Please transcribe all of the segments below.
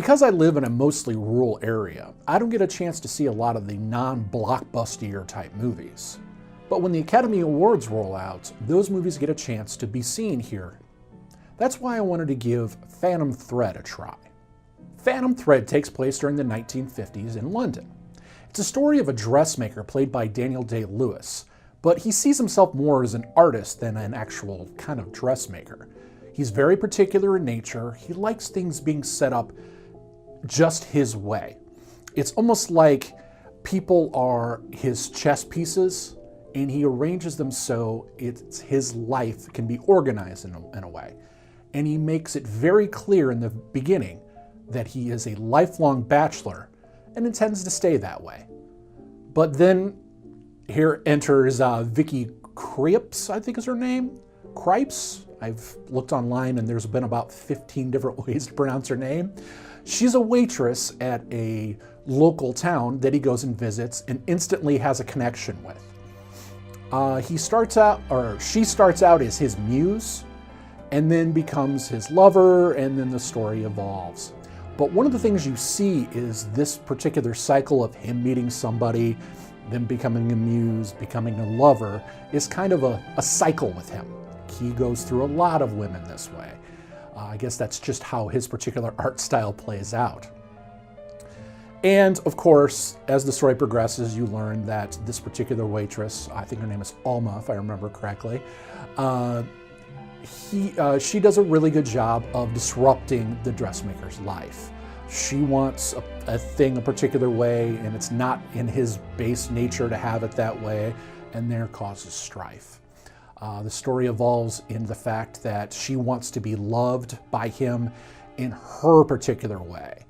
Because I live in a mostly rural area, I don't get a chance to see a lot of the non-blockbuster type movies. But when the Academy Awards roll out, those movies get a chance to be seen here. That's why I wanted to give Phantom Thread a try. Phantom Thread takes place during the 1950s in London. It's a story of a dressmaker played by Daniel Day-Lewis, but he sees himself more as an artist than an actual kind of dressmaker. He's very particular in nature. He likes things being set up just his way. It's almost like people are his chess pieces, and he arranges them so his life can be organized in a way. And he makes it very clear in the beginning that he is a lifelong bachelor and intends to stay that way. But then here enters Vicky Krieps, I think is her name. Krieps? I've looked online and there's been about 15 different ways to pronounce her name. She's a waitress at a local town that he goes and visits and instantly has a connection with. She starts out as his muse and then becomes his lover, and then the story evolves. But one of the things you see is this particular cycle of him meeting somebody, then becoming a muse, becoming a lover, is kind of a cycle with him. He goes through a lot of women this way. I guess that's just how his particular art style plays out. And of course, as the story progresses, you learn that this particular waitress, I think her name is Alma, if I remember correctly, she does a really good job of disrupting the dressmaker's life. She wants a thing a particular way, and it's not in his base nature to have it that way, and there causes strife. The story evolves in the fact that she wants to be loved by him in her particular way,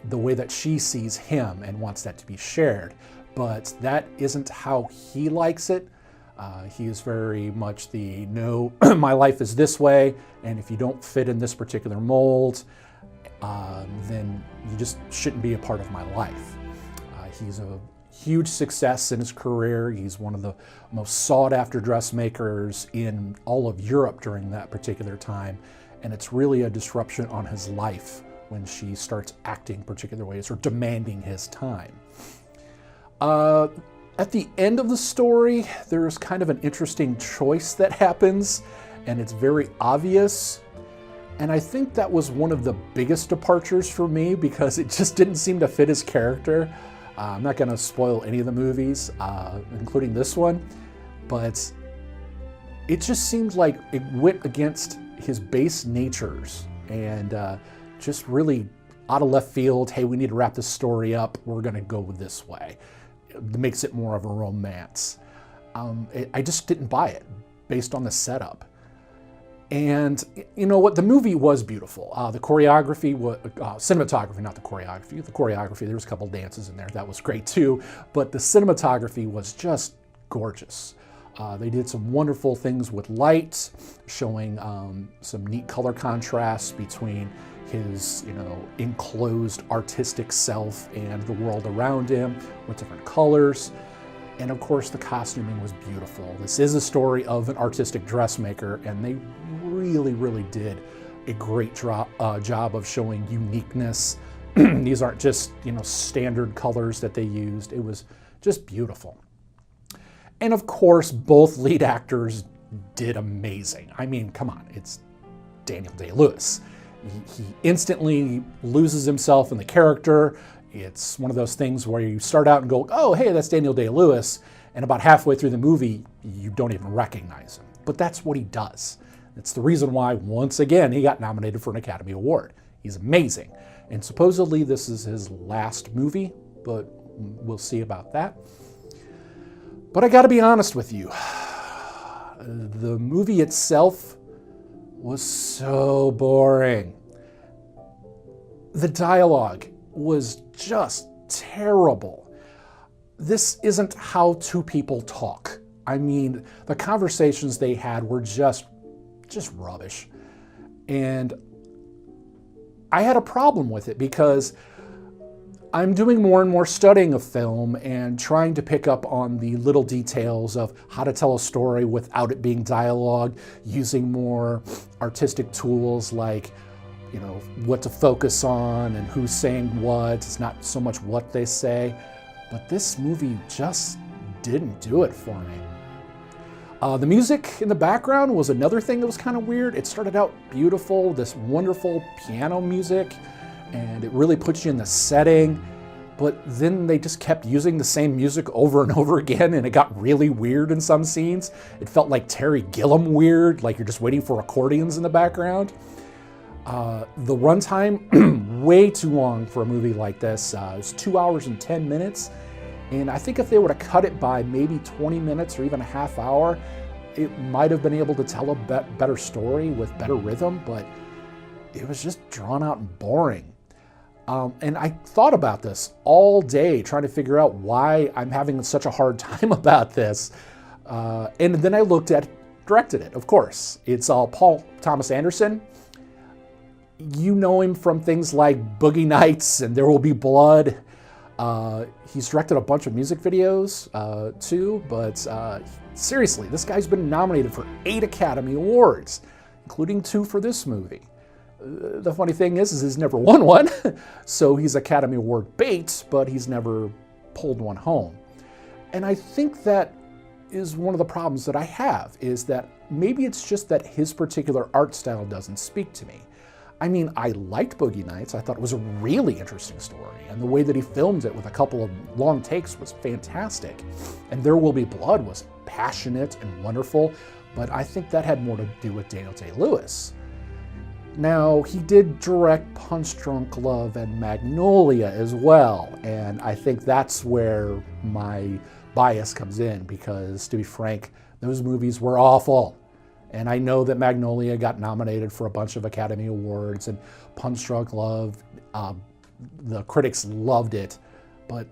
the way that she sees him and wants that to be shared. But that isn't how he likes it. He is very much the, no, my life is this way, and if you don't fit in this particular mold, then you just shouldn't be a part of my life. He's a huge success in his career. He's one of the most sought-after dressmakers in all of Europe during that particular time, and it's really a disruption on his life when she starts acting particular ways or demanding his time. At the end of the story, there's kind of an interesting choice that happens, and it's very obvious. And I think that was one of the biggest departures for me because it just didn't seem to fit his character. I'm not going to spoil any of the movies, including this one, but it just seemed like it went against his base natures and just really out of left field. Hey, we need to wrap this story up. We're going to go this way. It makes it more of a romance. I just didn't buy it based on the setup. And you know what? The movie was beautiful. The choreography was, cinematography, not the choreography. The choreography, there was a couple dances in there. That was great too. But the cinematography was just gorgeous. They did some wonderful things with light, showing some neat color contrasts between his, enclosed artistic self and the world around him with different colors. And of course, the costuming was beautiful. This is a story of an artistic dressmaker, and they really, really did a great job of showing uniqueness. These aren't just, standard colors that they used. It was just beautiful. And of course, both lead actors did amazing. I mean, come on, it's Daniel Day-Lewis. He instantly loses himself in the character. It's one of those things where you start out and go, oh, hey, that's Daniel Day-Lewis, and about halfway through the movie, you don't even recognize him. But that's what he does. It's the reason why, once again, he got nominated for an Academy Award. He's amazing. And supposedly this is his last movie, but we'll see about that. But I gotta be honest with you. The movie itself was so boring. The dialogue was just terrible. This isn't how two people talk. I mean, the conversations they had were just rubbish. And I had a problem with it because I'm doing more and more studying of film and trying to pick up on the little details of how to tell a story without it being dialogue, using more artistic tools like what to focus on and who's saying what. It's not so much what they say, but this movie just didn't do it for me. The music in the background was another thing that was kind of weird. It started out beautiful, this wonderful piano music, and it really puts you in the setting, but then they just kept using the same music over and over again, and it got really weird in some scenes. It felt like Terry Gilliam weird, like you're just waiting for accordions in the background. The runtime, way too long for a movie like this. It was 2 hours and 10 minutes. And I think if they would have cut it by maybe 20 minutes or even a half hour, it might have been able to tell a better story with better rhythm, but it was just drawn out and boring. And I thought about this all day, trying to figure out why I'm having such a hard time about this. And then I directed it, of course. It's Paul Thomas Anderson. You know him from things like Boogie Nights and There Will Be Blood. He's directed a bunch of music videos too, but seriously, this guy's been nominated for 8 Academy Awards, including 2 for this movie. The funny thing is he's never won one, so he's Academy Award bait, but he's never pulled one home. And I think that is one of the problems that I have, is that maybe it's just that his particular art style doesn't speak to me. I mean, I liked Boogie Nights. I thought it was a really interesting story, and the way that he filmed it with a couple of long takes was fantastic. And There Will Be Blood was passionate and wonderful, but I think that had more to do with Daniel Day-Lewis. Now, he did direct Punch Drunk Love and Magnolia as well, and I think that's where my bias comes in, because to be frank, those movies were awful. And I know that Magnolia got nominated for a bunch of Academy Awards, and Punch Drunk Love, the critics loved it, but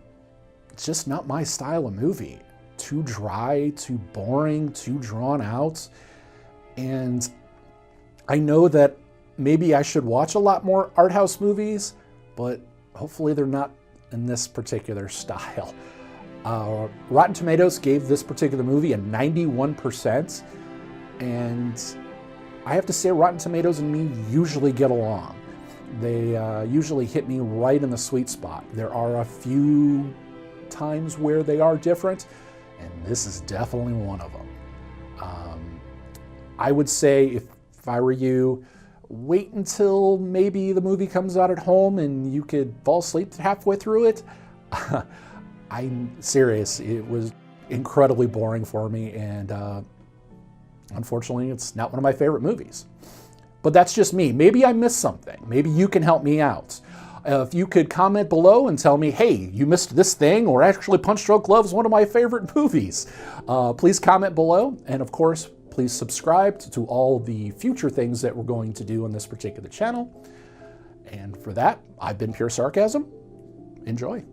it's just not my style of movie. Too dry, too boring, too drawn out. And I know that maybe I should watch a lot more art house movies, but hopefully they're not in this particular style. Rotten Tomatoes gave this particular movie a 91%. And I have to say, Rotten Tomatoes and me usually get along. They usually hit me right in the sweet spot. There are a few times where they are different, and this is definitely one of them. I would say, if I were you, wait until maybe the movie comes out at home and you could fall asleep halfway through it. I'm serious. It was incredibly boring for me, and unfortunately, it's not one of my favorite movies. But that's just me. Maybe I missed something. Maybe you can help me out. If you could comment below and tell me, hey, you missed this thing, or actually Punch Drunk Love is one of my favorite movies. Please comment below. And of course, please subscribe to all the future things that we're going to do on this particular channel. And for that, I've been Pure Sarcasm. Enjoy.